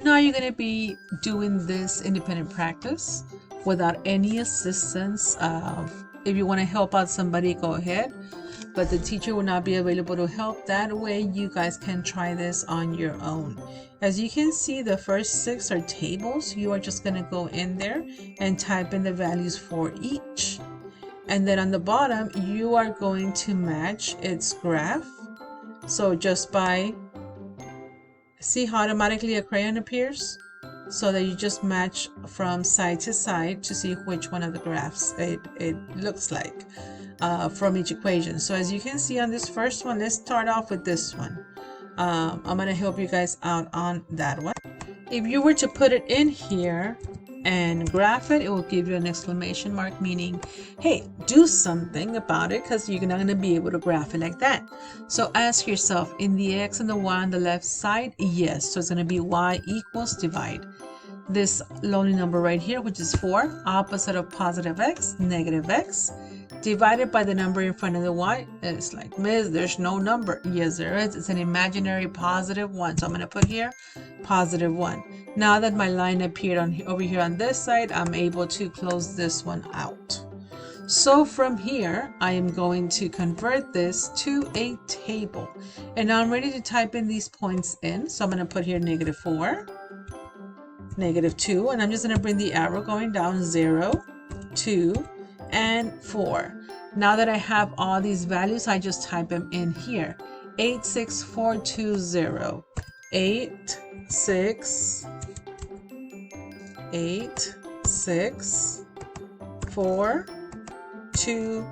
Now you're going to be doing this independent practice without any assistance. If you want to help out somebody, go ahead, but the teacher will not be available to help. That way you guys can try this on your own. As you can see, the first 6 are tables. You are just going to go in there and type in the values for each. And then on the bottom, you are going to match its graph. So just by, see how automatically a crayon appears? So that you just match from side to side to see which one of the graphs it looks like from each equation. So as you can see on this first one, let's start off with this one. I'm going to help you guys out on that one. If you were to put it in here and graph it, it will give you an exclamation mark, meaning, hey, do something about it, because you're not going to be able to graph it like that. So ask yourself, in the x and the y on the left side, yes, so it's going to be y equals divide. This lonely number right here, which is 4, opposite of positive x, negative x, divided by the number in front of the y. It's like, Miss, there's no number. Yes, there is. It's an imaginary positive 1. So I'm going to put here positive 1. Now that my line appeared over here on this side, I'm able to close this one out. So from here, I am going to convert this to a table. And now I'm ready to type in these points in. So I'm going to put here -4, -2, and I'm just going to bring the arrow going down 0, 2, and 4. Now that I have all these values, I just type them in here. 86420. 8, 6, 8, 6, 4, 2,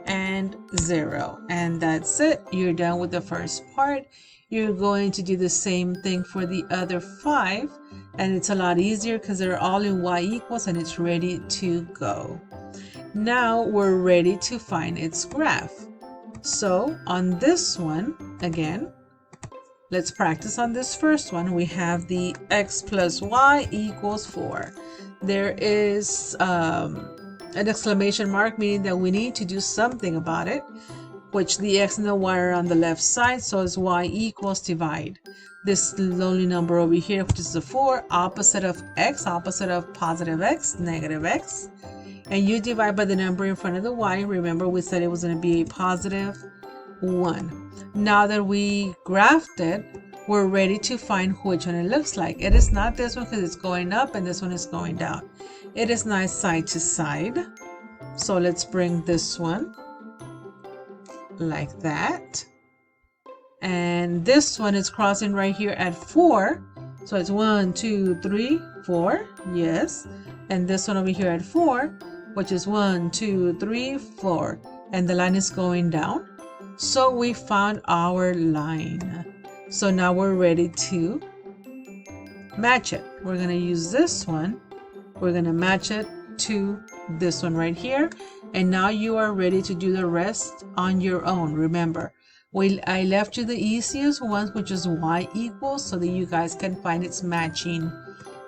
and 0. And that's it. You're done with the first part. You're going to do the same thing for the other 5. And it's a lot easier because they're all in y equals and it's ready to go. Now we're ready to find its graph. So on this one, again, let's practice on this first one. We have the x plus y equals 4. There is an exclamation mark, meaning that we need to do something about it, which the x and the y are on the left side, so it's y equals divide. This lonely number over here, which is the 4, opposite of x, opposite of positive x, negative x. And you divide by the number in front of the y. Remember, we said it was going to be a positive 1. Now that we graphed it, we're ready to find which one it looks like. It is not this one because it's going up and this one is going down. It is nice side to side. So let's bring this one like that. And this one is crossing right here at 4. So it's 1, 2, 3, 4. Yes. And this one over here at 4, which is 1, 2, 3, 4. And the line is going down. So we found our line. So now we're ready to match it. We're going to use this one. We're going to match it to this one right here. And now you are ready to do the rest on your own. Remember, I left you the easiest ones, which is y equals, so that you guys can find its matching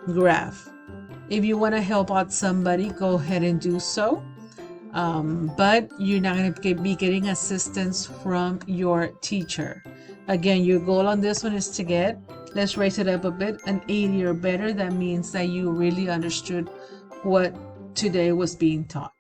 graph. If you want to help out somebody, go ahead and do so. But you're not going to be getting assistance from your teacher. Again, your goal on this one is to get, let's raise it up a bit, an 80 or better. That means that you really understood what today was being taught.